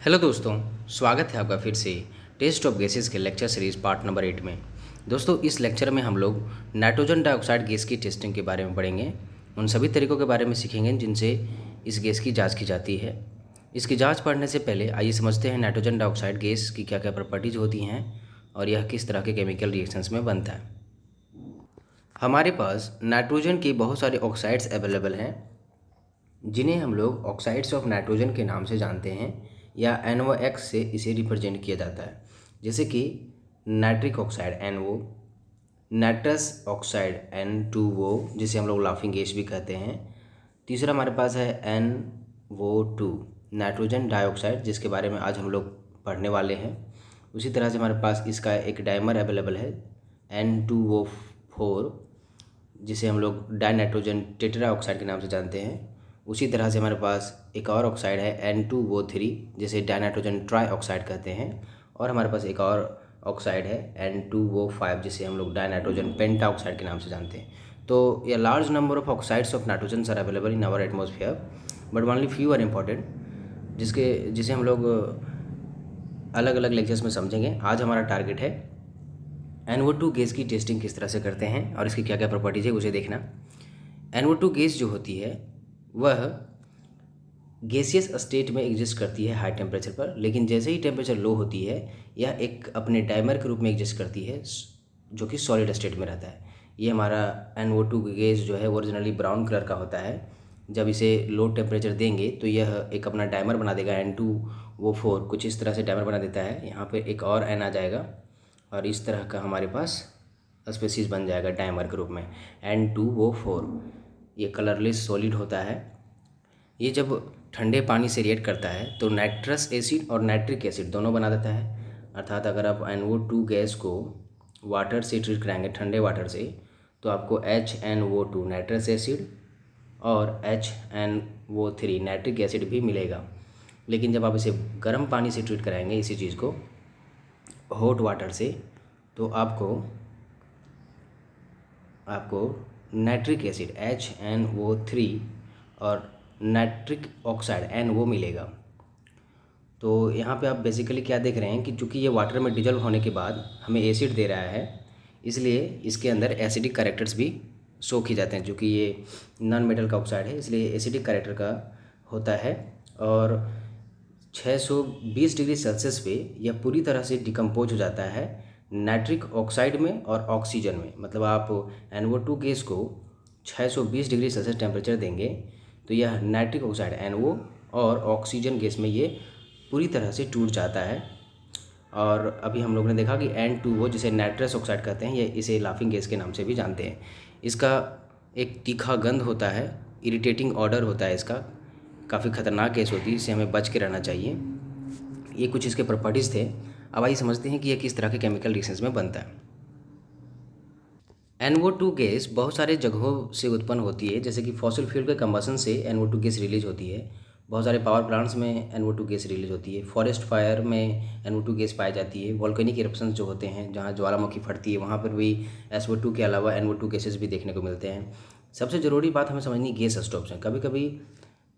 Hello दोस्तों, स्वागत है आपका फिर से टेस्ट ऑफ गैसेस के लेक्चर सीरीज़ पार्ट नंबर 8 में। दोस्तों, इस लेक्चर में हम लोग नाइट्रोजन डाइऑक्साइड गैस की टेस्टिंग के बारे में पढ़ेंगे। उन सभी तरीकों के बारे में सीखेंगे जिनसे इस गैस की जांच की जाती है। इसकी जांच पढ़ने से पहले आइए समझते हैं नाइट्रोजन डाइऑक्साइड गैस की क्या क्या प्रॉपर्टीज़ होती हैं और यह किस तरह के केमिकल रिएक्शंस में बनता है। हमारे पास नाइट्रोजन के बहुत सारे ऑक्साइड्स अवेलेबल हैं जिन्हें हम लोग ऑक्साइड्स ऑफ नाइट्रोजन के नाम से जानते हैं या NOx से इसे रिप्रेजेंट किया जाता है। जैसे कि nitric oxide NO, nitrous oxide N2O जिसे हम लोग लाफिंग गैस भी कहते हैं। तीसरा हमारे पास है NO2 नाइट्रोजन डाइऑक्साइड जिसके बारे में आज हम लोग पढ़ने वाले हैं। उसी तरह से हमारे पास इसका एक डाइमर अवेलेबल है N2O4 जिसे हम लोग डाई नाइट्रोजन टेट्रा ऑक्साइड के नाम से जानते हैं। उसी तरह से हमारे पास एक और ऑक्साइड है N2O3 जिसे डाई नाइट्रोजन ट्राई ऑक्साइड कहते हैं। और हमारे पास एक और ऑक्साइड है N2O5 जिसे हम लोग डाई नाइट्रोजन पेंटा ऑक्साइड के नाम से जानते हैं। तो ये large number of oxides of nitrogen are available in our atmosphere but only few are important जिसे हम लोग अलग अलग लेक्चर्स में समझेंगे। आज हमारा टारगेट है NO2 गैस की टेस्टिंग किस तरह से करते हैं और इसकी क्या क्या प्रॉपर्टीज है उसे देखना। NO2 गैस जो होती है वह गैसियस स्टेट में एग्जिस्ट करती है हाई टेम्परेचर पर, लेकिन जैसे ही टेम्परेचर लो होती है यह एक अपने डाइमर के रूप में एग्जिस्ट करती है जो कि सॉलिड स्टेट में रहता है। ये हमारा NO2 गैस जो है ओरिजिनली ब्राउन कलर का होता है। जब इसे लो टेम्परेचर देंगे तो यह एक अपना डाइमर बना देगा N2O4 कुछ इस तरह से डाइमर बना देता है। यहाँ पे एक और N आ जाएगा और इस तरह का हमारे पास स्पेसीज बन जाएगा डाइमर के रूप में N2O4। ये कलरलेस सॉलिड होता है। ये जब ठंडे पानी से रिएक्ट करता है तो नाइट्रस एसिड और नाइट्रिक एसिड दोनों बना देता है। अर्थात अगर आप NO2 गैस को वाटर से ट्रीट कराएंगे, ठंडे वाटर से, तो आपको HNO2 नाइट्रस एसिड और HNO3 नाइट्रिक एसिड भी मिलेगा। लेकिन जब आप इसे गर्म पानी से ट्रीट कराएंगे इसी चीज़ को हॉट वाटर से, तो आपको नाइट्रिक एसिड HNO3 और नाइट्रिक ऑक्साइड NO मिलेगा। तो यहाँ पे आप बेसिकली क्या देख रहे हैं कि चूँकि ये वाटर में डिजल्व होने के बाद हमें एसिड दे रहा है, इसलिए इसके अंदर एसिडिक कैरेक्टर्स भी शो किए जाते हैं। चूँकि ये नॉन मेटल का ऑक्साइड है इसलिए एसिडिक कैरेक्टर का होता है। और 620 डिग्री सेल्सियस पे यह पूरी तरह से डिकम्पोज हो जाता है नाइट्रिक ऑक्साइड में और ऑक्सीजन में। मतलब आप NO2 गैस को 620 डिग्री सेल्सियस टेम्परेचर देंगे तो यह नाइट्रिक ऑक्साइड NO और ऑक्सीजन गैस में ये पूरी तरह से टूट जाता है। और अभी हम लोगों ने देखा कि N2O जिसे नाइट्रस ऑक्साइड कहते हैं, ये इसे लाफिंग गैस के नाम से भी जानते हैं। इसका एक तीखा गंध होता है, इरिटेटिंग ऑडर होता है इसका, काफ़ी ख़तरनाक गैस होती है, इससे हमें बच के रहना चाहिए। ये कुछ इसके प्रॉपर्टीज़ थे। अब आइए समझते हैं कि यह किस तरह के केमिकल रिएक्शंस में बनता है। NO2 गैस बहुत सारे जगहों से उत्पन्न होती है, जैसे कि फॉसिल फ्यूल के कंबसन से NO2 गैस रिलीज होती है। बहुत सारे पावर प्लांट्स में NO2 गैस रिलीज होती है। फॉरेस्ट फायर में NO2 गैस पाई जाती है। वॉल्केनिक इरप्शंस जो होते हैं, जहाँ ज्वालामुखी फटती है, वहाँ पर भी SO2 के अलावा NO2 गैसेस भी देखने को मिलते हैं। सबसे ज़रूरी बात हमें समझनी गैस स्टोव्स हैं। कभी कभी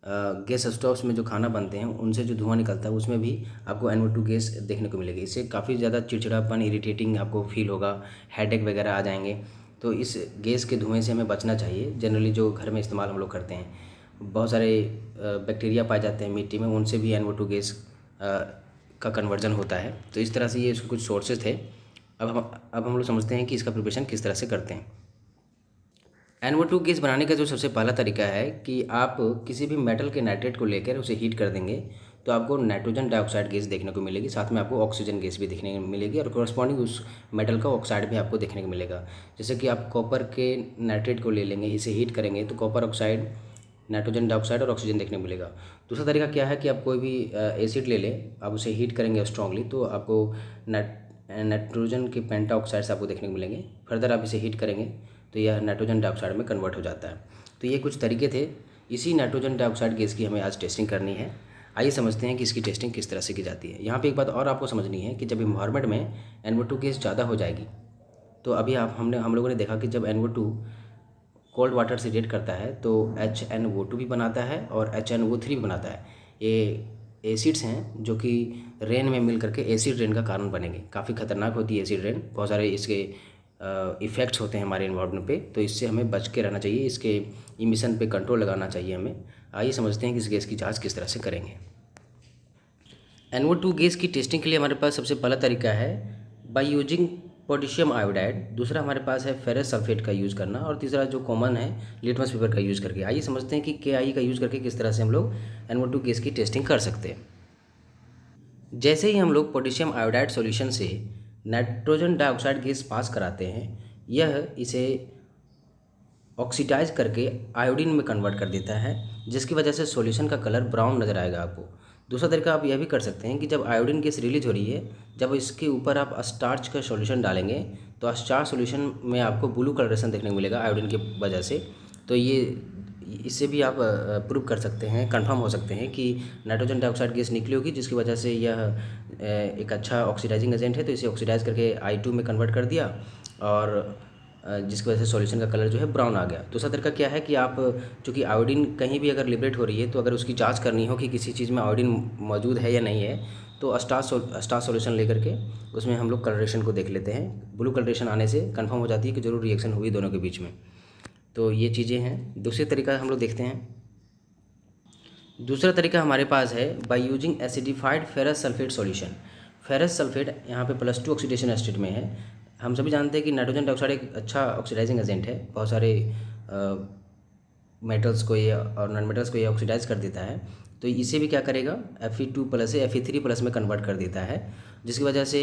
गैस स्टोव्स में जो खाना बनते हैं उनसे जो धुआं निकलता है उसमें भी आपको NO2 गैस देखने को मिलेगी। इससे काफ़ी ज़्यादा चिड़चिड़ापन, इरिटेटिंग आपको फील होगा, हेडेक वगैरह आ जाएंगे। तो इस गैस के धुएं से हमें बचना चाहिए। जनरली जो घर में इस्तेमाल हम लोग करते हैं, बहुत सारे बैक्टीरिया पाए जाते हैं मिट्टी में, उनसे भी NO2 गैस का कन्वर्जन होता है। तो इस तरह से ये इसके कुछ सोर्सेज थे। अब हम लोग समझते हैं कि इसका प्रिपरेशन किस तरह से करते हैं। NO2 गैस बनाने का जो सबसे पहला तरीका है कि आप किसी भी मेटल के नाइट्रेट को लेकर उसे हीट कर देंगे तो आपको नाइट्रोजन डाइऑक्साइड गैस देखने को मिलेगी, साथ में आपको ऑक्सीजन गैस भी देखने को मिलेगी और कोरस्पॉन्डिंग उस मेटल का ऑक्साइड भी आपको देखने को मिलेगा। जैसे कि आप कॉपर के नाइट्रेट को ले लेंगे, इसे हीट करेंगे तो कॉपर ऑक्साइड, नाइट्रोजन डाइऑक्साइड और ऑक्सीजन देखने को मिलेगा। दूसरा तरीका क्या है कि आप कोई भी एसिड ले लें, आप उसे हीट करेंगे स्ट्रांगली तो आपको नाइट्रोजन के पेंटा ऑक्साइड्स आपको देखने को मिलेंगे। फर्दर आप इसे हीट करेंगे तो यह नाइट्रोजन डाइऑक्साइड में कन्वर्ट हो जाता है। तो ये कुछ तरीके थे। इसी नाइट्रोजन डाइऑक्साइड गैस की हमें आज टेस्टिंग करनी है। आइए समझते हैं कि इसकी टेस्टिंग किस तरह से की जाती है। यहाँ पे एक बात और आपको समझनी है कि जब इन्वायरमेंट में NO2 गैस ज़्यादा हो जाएगी तो अभी हम लोगों ने देखा कि जब NO2 कोल्ड वाटर से रिएक्ट करता है तो HNO2 भी बनाता है और HNO3 भी बनाता है। ये एसिड्स हैं जो कि रेन में मिल करके एसिड रेन का कारण बनेंगे। काफ़ी खतरनाक होती है एसिड रेन, बहुत सारे इसके इफ़ेक्ट्स होते हैं हमारे एनवायरनमेंट पे, तो इससे हमें बच के रहना चाहिए, इसके इमिशन पे कंट्रोल लगाना चाहिए हमें। आइए समझते हैं कि इस गैस की जाँच किस तरह से करेंगे। NO2 गैस की टेस्टिंग के लिए हमारे पास सबसे पहला तरीका है बाय यूजिंग पोटेशियम आयोडाइड, दूसरा हमारे पास है फेरस सल्फेट का यूज़ करना, और तीसरा जो कॉमन है लिटमस पेपर का यूज़ करके। आइए समझते हैं कि KI का यूज़ करके किस तरह से हम लोग NO2 गैस की टेस्टिंग कर सकते हैं। जैसे ही हम लोग पोटेशियम आयोडाइड सॉल्यूशन से नाइट्रोजन डाइऑक्साइड गैस पास कराते हैं, यह इसे ऑक्सीडाइज करके आयोडीन में कन्वर्ट कर देता है, जिसकी वजह से सॉल्यूशन का कलर ब्राउन नज़र आएगा आपको। दूसरा तरीका आप यह भी कर सकते हैं कि जब आयोडीन गैस रिलीज हो रही है, जब इसके ऊपर आप स्टार्च का सॉल्यूशन डालेंगे तो स्टार्च सॉल्यूशन में आपको ब्लू कलरेशन देखने को मिलेगा आयोडीन की वजह से। तो ये इससे भी आप प्रूव कर सकते हैं, कंफर्म हो सकते हैं कि नाइट्रोजन डाइऑक्साइड गैस निकली होगी, जिसकी वजह से यह एक अच्छा ऑक्सीडाइजिंग एजेंट है, तो इसे ऑक्सीडाइज करके I2 में कन्वर्ट कर दिया, और जिसकी वजह से सॉल्यूशन का कलर जो है ब्राउन आ गया। दूसरा तरीका क्या है कि आप चूँकि आयोडीन कहीं भी अगर लिबरेट हो रही है, तो अगर उसकी जांच करनी हो कि किसी चीज़ में आयोडीन मौजूद है या नहीं है, तो स्टार सॉल्यूशन लेकर के उसमें हम लोग कलरेशन को देख लेते हैं। ब्लू कलरेशन आने से कंफर्म हो जाती है कि ज़रूर रिएक्शन हुई दोनों के बीच में। तो ये चीज़ें हैं। दूसरी तरीका हम लोग देखते हैं। दूसरा तरीका हमारे पास है by using acidified ferrous sulphate solution. Ferrous sulphate यहाँ पे +2 ऑक्सीडेशन स्टेट में है। हम सभी जानते हैं कि नाइट्रोजन डाइऑक्साइड एक अच्छा ऑक्सीडाइजिंग एजेंट है, बहुत सारे मेटल्स को ये और नॉन मेटल्स को ये ऑक्सीडाइज कर देता है। तो इसे भी क्या करेगा, Fe2+ से Fe3+ में कन्वर्ट कर देता है, जिसकी वजह से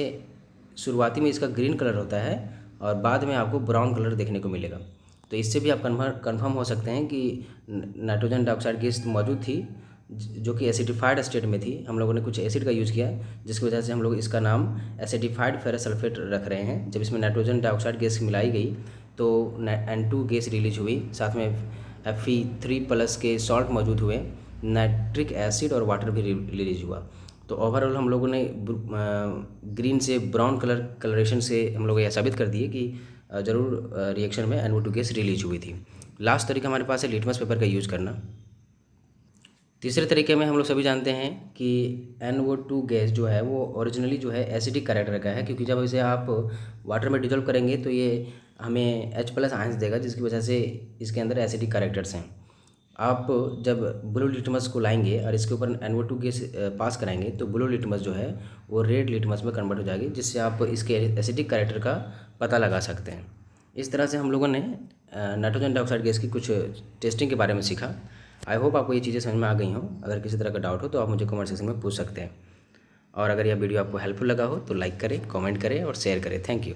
शुरुआती में इसका ग्रीन कलर होता है और बाद में आपको ब्राउन कलर देखने को मिलेगा। तो इससे भी आप कन्फर्म हो सकते हैं कि नाइट्रोजन डाइऑक्साइड गैस मौजूद थी, जो कि एसिडिफाइड स्टेट में थी। हम लोगों ने कुछ एसिड का यूज़ किया, जिसकी वजह से हम लोग इसका नाम एसिडिफाइड फेरस सल्फेट रख रहे हैं। जब इसमें नाइट्रोजन डाइऑक्साइड गैस मिलाई गई तो N2 गैस रिलीज हुई, साथ में Fe3+ के सॉल्ट मौजूद हुए, नाइट्रिक एसिड और वाटर भी रिलीज हुआ। तो ओवरऑल हम लोगों ने ग्रीन से ब्राउन कलरेशन से हम लोग यह साबित कर दिए कि ज़रूर रिएक्शन में NO2 गैस रिलीज हुई थी। लास्ट तरीका हमारे पास है लिटमस पेपर का यूज़ करना। तीसरे तरीके में हम लोग सभी जानते हैं कि NO2 गैस जो है वो ओरिजिनली जो है एसिडिक कैरेक्टर का है, क्योंकि जब इसे आप वाटर में डिजोल्व करेंगे तो ये हमें H+ आयंस देगा, जिसकी वजह से इसके अंदर एसिडिक कैरेक्टर्स हैं। आप जब ब्लू लिटमस को लाएंगे और इसके ऊपर NO2 गैस पास कराएंगे तो ब्लू लिटमस जो है वो रेड लिटमस में कन्वर्ट हो जाएगी, जिससे आप इसके एसिडिक कैरेक्टर का पता लगा सकते हैं। इस तरह से हम लोगों ने नाइट्रोजन डाइऑक्साइड गैस की कुछ टेस्टिंग के बारे में सीखा। आई होप आपको ये चीज़ें समझ में आ गई हों। अगर किसी तरह का डाउट हो तो आप मुझे कमेंट सेक्शन में पूछ सकते हैं, और अगर यह वीडियो आपको हेल्पफुल लगा हो तो लाइक करें, कमेंट करें और शेयर करें। Thank you.